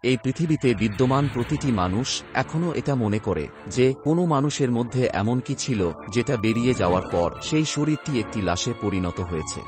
এই পৃথিবীতে বিদ্যমান প্রতিটি মানুষ এখনও এটা মনে করে যে কোনো মানুষের মধ্যে এমন কি ছিল যেটা বেরিয়ে যাওয়ার পর সেই শরীরটি একটি লাশে পরিণত হয়েছে।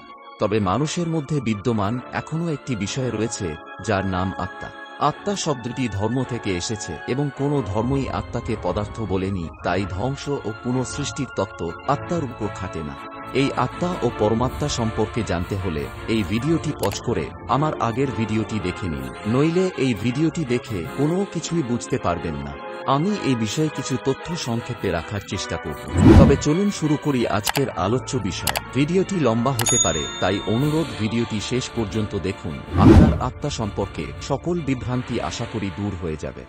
তবে মানুষের মধ্যে বিদ্যমান এখনও একটি বিষয় রয়েছে যার নাম আত্মা। আত্মা শব্দটি ধর্ম থেকে এসেছে এবং কোনো ধর্মই আত্মাকে পদার্থ বলেনি, তাই ধ্বংস ও পুনঃসৃষ্টির তত্ত্ব আত্মার উপর খাটে না। এই আত্মা ও পরমাত্মা সম্পর্কে জানতে হলে এই ভিডিওটি পজ করে আমার আগের ভিডিওটি দেখে নিন, নইলে এই ভিডিওটি দেখে কোনো কিছুই বুঝতে পারবেন না। আমি এই বিষয়ে কিছু তথ্য সংক্ষেপে রাখার চেষ্টা করব। তবে চলুন শুরু করি আজকের আলোচ্য বিষয়। ভিডিওটি লম্বা হতে পারে, তাই অনুরোধ ভিডিওটি শেষ পর্যন্ত দেখুন। আপনার আত্মা সম্পর্কে সকল বিভ্রান্তি আশা করি দূর হয়ে যাবে।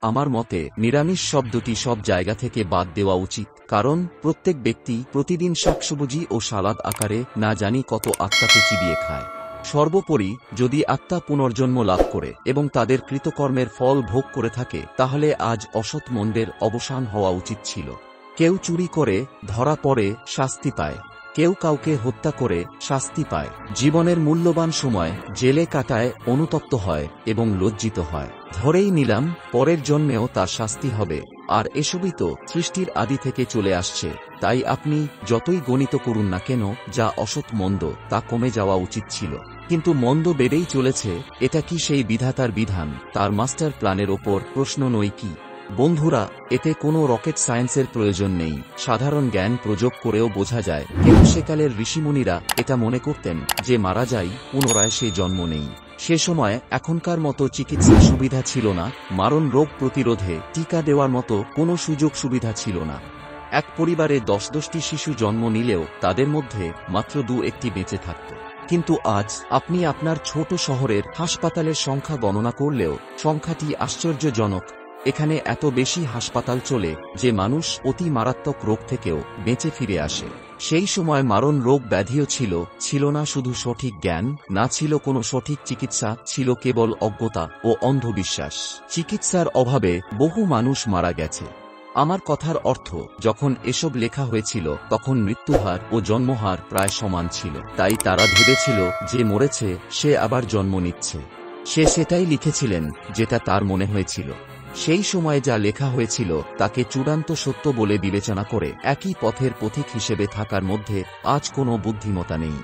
আমার মতে নিরামিষ শব্দটি সব জায়গা থেকে বাদ দেওয়া উচিত, কারণ প্রত্যেক ব্যক্তি প্রতিদিন শাকসবজি ও সালাদ আকারে না জানি কত আত্মাকে চিবিয়ে খায়। সর্বোপরি যদি আত্মা পুনর্জন্ম লাভ করে এবং তাদের কৃতকর্মের ফল ভোগ করে থাকে, তাহলে আজ অসৎ মন্দের অবসান হওয়া উচিত ছিল। কেউ চুরি করে ধরা পড়ে শাস্তি পায়, কেউ কাউকে হত্যা করে শাস্তি পায়, জীবনের মূল্যবান সময় জেলে কাটায়, অনুতপ্ত হয় এবং লজ্জিত হয়। ধরেই নিলাম পরের জন্মেও তার শাস্তি হবে, আর এসবই তো সৃষ্টির আদি থেকে চলে আসছে। তাই আপনি যতই গণিত করুন না কেন, যা অসৎ মন্দ তা কমে যাওয়া উচিত ছিল, কিন্তু মন্দ বেড়েই চলেছে। এটা কি সেই বিধাতার বিধান, তার মাস্টার প্ল্যানের ওপর প্রশ্ন নয় কি? বন্ধুরা, এতে কোনো রকেট সায়েন্সের প্রয়োজন নেই। সাধারণ জ্ঞান প্রয়োগ করেও বোঝা যায় কেন সেকালের ঋষিমুনিরা এটা মনে করতেন যে মারা যাই, পুনরায় সে জন্ম নেই। সে সময় এখনকার মতো চিকিৎসা সুবিধা ছিল না, মারণ রোগ প্রতিরোধে টিকা দেওয়ার মতো কোনো সুযোগ সুবিধা ছিল না। এক পরিবারে 10-10টি শিশু জন্ম নিলেও তাদের মধ্যে মাত্র 2-1টি বেঁচে থাকত। কিন্তু আজ আপনি আপনার ছোট শহরের হাসপাতালের সংখ্যা গণনা করলেও সংখ্যাটি আশ্চর্যজনক। এখানে এত বেশি হাসপাতাল চলে যে মানুষ অতি মারাত্মক রোগ থেকেও বেঁচে ফিরে আসে। সেই সময় মারণ রোগ ব্যাধিও ছিল না শুধু সঠিক জ্ঞান, না ছিল কোনো সঠিক চিকিৎসা, ছিল কেবল অজ্ঞতা ও অন্ধবিশ্বাস। চিকিৎসার অভাবে বহু মানুষ মারা গেছে। আমার কথার অর্থ, যখন এসব লেখা হয়েছিল তখন মৃত্যুহার ও জন্মহার প্রায় সমান ছিল। তাই তারা ভেবেছিল যে মরেছে সে আবার জন্ম নিচ্ছে। সে সেটাই লিখেছিলেন যেটা তার মনে হয়েছিল। সেই সময় যা লেখা হয়েছিল তাকে চূড়ান্ত সত্য বলে বিবেচনা করে একই পথের পথিক হিসেবে থাকার মধ্যে আজ কোনো বুদ্ধিমত্তা নেই।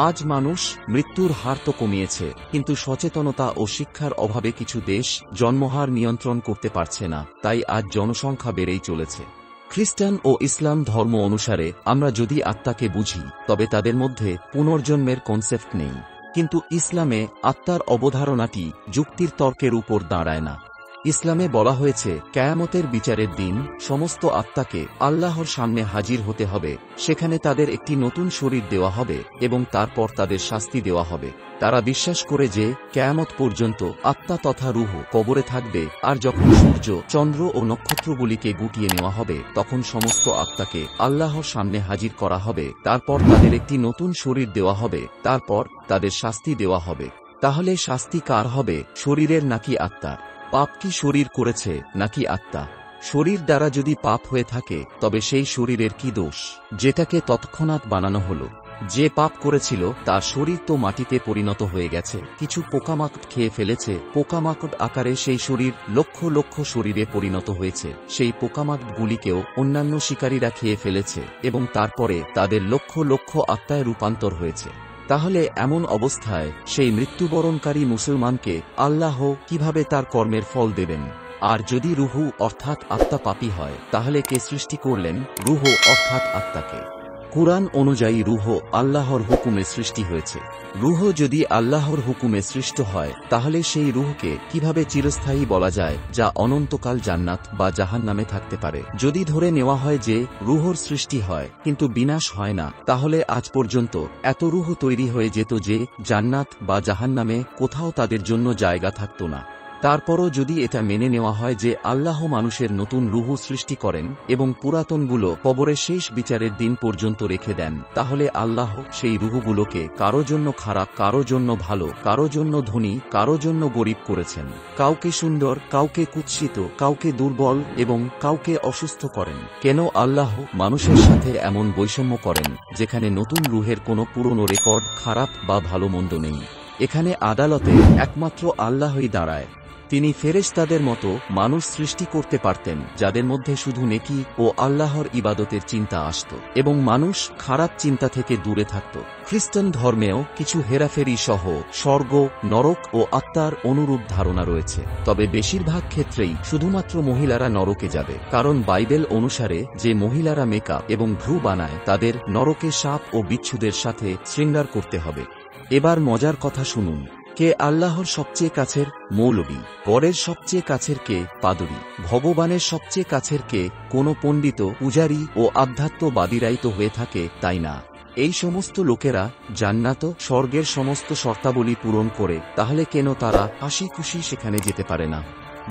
আজ মানুষ মৃত্যুর হার তো কমিয়েছে, কিন্তু সচেতনতা ও শিক্ষার অভাবে কিছু দেশ জন্মহার নিয়ন্ত্রণ করতে পারছে না, তাই আজ জনসংখ্যা বেড়েই চলেছে। খ্রিস্টান ও ইসলাম ধর্ম অনুসারে আমরা যদি আত্মাকে বুঝি, তবে তাদের মধ্যে পুনর্জন্মের কনসেপ্ট নেই। কিন্তু ইসলামে আত্মার অবধারণাটি যুক্তির তর্কের উপর দাঁড়ায় না। ইসলামে বলা হয়েছে কিয়ামতের বিচারের দিন সমস্ত আত্মাকে আল্লাহর সামনে হাজির হতে হবে। সেখানে তাদের একটি নতুন শরীর দেওয়া হবে এবং তারপর তাদের শাস্তি দেওয়া হবে। তারা বিশ্বাস করে যে কিয়ামত পর্যন্ত আত্মা তথা রূহ কবরে থাকবে, আর যখন সূর্য, চন্দ্র ও নক্ষত্রগুলিকে গুটিয়ে নেওয়া হবে তখন সমস্ত আত্মাকে আল্লাহর সামনে হাজির করা হবে। তারপর তাদের একটি নতুন শরীর দেওয়া হবে, তারপর তাদের শাস্তি দেওয়া হবে। তাহলে শাস্তি কার হবে, শরীরের নাকি আত্মার? পাপ কি শরীর করেছে নাকি আত্মা? শরীর দ্বারা যদি পাপ হয়ে থাকে তবে সেই শরীরের কি দোষ যেটাকে তৎক্ষণাৎ বানানো হলো? যে পাপ করেছিল তার শরীর তো মাটিতে পরিণত হয়ে গেছে, কিছু পোকামাকড় খেয়ে ফেলেছে, পোকামাকড় আকারে সেই শরীর লক্ষ লক্ষ শরীরে পরিণত হয়েছে। সেই পোকামাকড়গুলিকেও অন্যান্য শিকারীরা খেয়ে ফেলেছে এবং তারপরে তাদের লক্ষ লক্ষ আত্মায় রূপান্তর হয়েছে। তাহলে এমন অবস্থায় সেই মৃত্যুবরণকারী মুসলমানকে আল্লাহ কিভাবে তার কর্মের ফল দেবেন? আর যদি রুহু অর্থাৎ আত্মা পাপী হয়, তাহলে কে সৃষ্টি করলেন রুহ অর্থাৎ আত্মাকে? কুরআন অনুযায়ী রুহ আল্লাহর হুকুমে সৃষ্টি হয়েছে। রুহ যদি আল্লাহর হুকুমে সৃষ্ট হয়, তাহলে সেই রুহকে কিভাবে চিরস্থায়ী বলা যায়, যা অনন্তকাল জান্নাত বা জাহান্নামে থাকতে পারে? যদি ধরে নেওয়া হয় যে রুহর সৃষ্টি হয় কিন্তু বিনাশ হয় না, তাহলে আজ পর্যন্ত এত রুহ তৈরি হয়ে যেত যে জান্নাত বা জাহান্নামে কোথাও তাদের জন্য জায়গা থাকত না। তারপরও যদি এটা মেনে নেওয়া হয় যে আল্লাহ মানুষের নতুন রুহ সৃষ্টি করেন এবং পুরাতনগুলো কবরের শেষ বিচারের দিন পর্যন্ত রেখে দেন, তাহলে আল্লাহ সেই রুহগুলোকে কারো জন্য খারাপ, কারো জন্য ভালো, কারো জন্য ধনী, কারো জন্য গরিব করেছেন। কাউকে সুন্দর, কাউকে কুৎসিত, কাউকে দুর্বল এবং কাউকে অসুস্থ করেন। কেন আল্লাহ মানুষের সাথে এমন বৈষম্য করেন যেখানে নতুন রুহের কোনো পুরনো রেকর্ড, খারাপ বা ভালো মন্দ নেই? এখানে আদালতে একমাত্র আল্লাহই দাঁড়ায়। তিনি ফেরেশতাদের মতো মানুষ সৃষ্টি করতে পারতেন যাদের মধ্যে শুধু নেকি ও আল্লাহর ইবাদতের চিন্তা আসত এবং মানুষ খারাপ চিন্তা থেকে দূরে থাকত। খ্রিস্টান ধর্মেও কিছু হেরাফেরি সহ স্বর্গ, নরক ও আত্মার অনুরূপ ধারণা রয়েছে, তবে বেশিরভাগ ক্ষেত্রেই শুধুমাত্র মহিলারা নরকে যাবে, কারণ বাইবেল অনুসারে যে মহিলারা মেকআপ এবং ভ্রু বানায় তাদের নরকে সাপ ও বিচ্ছুদের সাথে শৃঙ্গার করতে হবে। এবার মজার কথা শুনুন। কে আল্লাহর সবচেয়ে কাছের? মৌলবী। বরের সবচেয়ে কাছের কে? পাদরী। ভগবানের সবচেয়ে কাছের কে? কোনো পণ্ডিত, পূজারী ও আধ্যাত্মবাদীরাই তো হয়ে থাকে, তাই না? এই সমস্ত লোকেরা জান্নাত, স্বর্গের সমস্ত শর্তাবলী পূরণ করে, তাহলে কেন তারা হাসি খুশি সেখানে যেতে পারে না?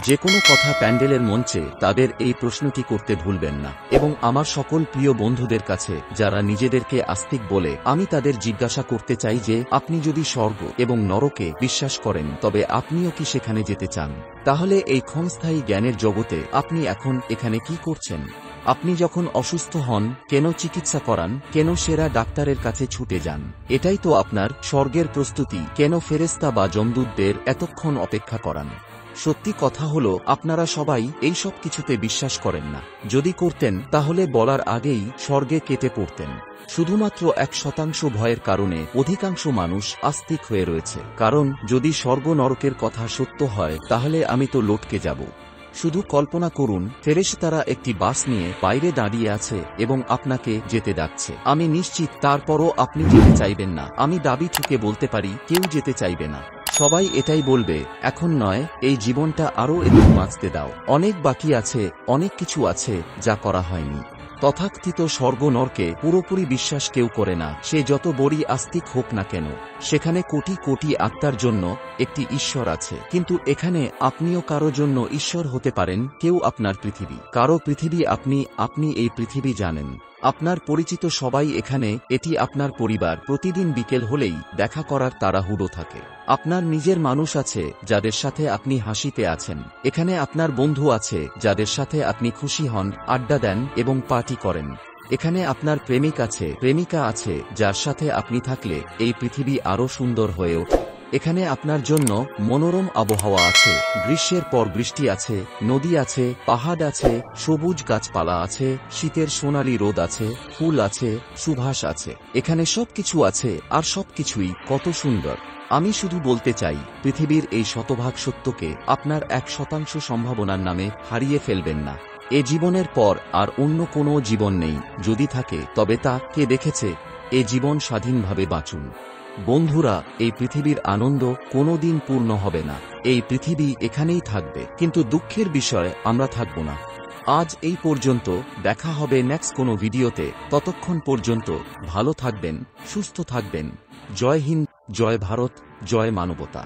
যে কোনো কথা প্যান্ডেলের মঞ্চে তাদের এই প্রশ্নটি করতে ভুলবেন না। এবং আমার সকল প্রিয় বন্ধুদের কাছে যারা নিজেদেরকে আস্তিক বলে, আমি তাদের জিজ্ঞাসা করতে চাই যে আপনি যদি স্বর্গ এবং নরকে বিশ্বাস করেন তবে আপনিও কি সেখানে যেতে চান? তাহলে এই ক্ষণস্থায়ী জ্ঞানের জগতে আপনি এখন এখানে কি করছেন? আপনি যখন অসুস্থ হন কেন চিকিৎসা করান? কেন সেরা ডাক্তারের কাছে ছুটে যান? এটাই তো আপনার স্বর্গের প্রস্তুতি। কেন ফেরেশতা বা যমদূতদের এতক্ষণ অপেক্ষা করান? সত্যি কথা হলো, আপনারা সবাই এই সব কিছুতে বিশ্বাস করেন না। যদি করতেন তাহলে বলার আগেই স্বর্গে কেটে পড়তেন। শুধুমাত্র 1% ভয়ের কারণে অধিকাংশ মানুষ আস্তিক হয়ে রয়েছে। কারণ যদি স্বর্গ নরকের কথা সত্য হয় তাহলে আমি তো লটকে যাব। শুধু কল্পনা করুন, ফেরেশতারা একটি বাস নিয়ে বাইরে দাঁড়িয়ে আছে এবং আপনাকে যেতে ডাকছে। আমি নিশ্চিত তারপরও আপনি যেতে চাইবেন না। আমি দাবি ঠুকে বলতে পারি কেউ যেতে চাইবে না। সবাই এটাই বলবে, এখন নয়, এই জীবনটা আরও একটু বাঁচতে দাও। অনেক বাকি আছে, অনেক কিছু আছে যা করা হয়নি। তথাকথিত স্বর্গ নরকে পুরোপুরি বিশ্বাস কেউ করে না, সে যত বড়ই আস্তিক হোক না কেন। সেখানে কোটি কোটি আত্মার জন্য একটি ঈশ্বর আছে, কিন্তু এখানে আপনিও কারো জন্য ঈশ্বর হতে পারেন। কেউ আপনার পৃথিবী, কারো পৃথিবী আপনি এই পৃথিবী জানেন। আপনার পরিচিত সবাই এখানে, এটি আপনার পরিবার। প্রতিদিন বিকেল হলেই দেখা করার তাড়াহুড়ো থাকে। আপনার নিজের মানুষ আছে যাদের সাথে আপনি হাসিতে আছেন। এখানে আপনার বন্ধু আছে যাদের সাথে আপনি খুশি হন, আড্ডা দেন এবং পার্টি করেন। এখানে আপনার প্রেমিক আছে, প্রেমিকা আছে যার সাথে আপনি থাকলে এই পৃথিবী আরও সুন্দর হয়ে ওঠে। এখানে আপনার জন্য মনোরম আবহাওয়া আছে, গ্রীষ্মের পর বৃষ্টি আছে, নদী আছে, পাহাড় আছে, সবুজ গাছপালা আছে, শীতের সোনালী রোদ আছে, ফুল আছে, সুবাস আছে। এখানে সবকিছু আছে, আর সবকিছুই কত সুন্দর। আমি শুধু বলতে চাই, পৃথিবীর এই শতভাগ সত্যকে আপনার 1% সম্ভাবনার নামে হারিয়ে ফেলবেন না। এ জীবনের পর আর অন্য কোনো জীবন নেই। যদি থাকে তবে তা কে দেখেছে? এ জীবন স্বাধীনভাবে বাঁচুন। বন্ধুরা, এই পৃথিবীর আনন্দ কোনোদিন পূর্ণ হবে না। এই পৃথিবী এখানেই থাকবে, কিন্তু দুঃখের বিষয় আমরা থাকব না। আজ এই পর্যন্ত, দেখা হবে নেক্সট কোনো ভিডিওতে। ততক্ষণ পর্যন্ত ভালো থাকবেন, সুস্থ থাকবেন। জয় হিন্দ, জয় ভারত, জয় মানবতা।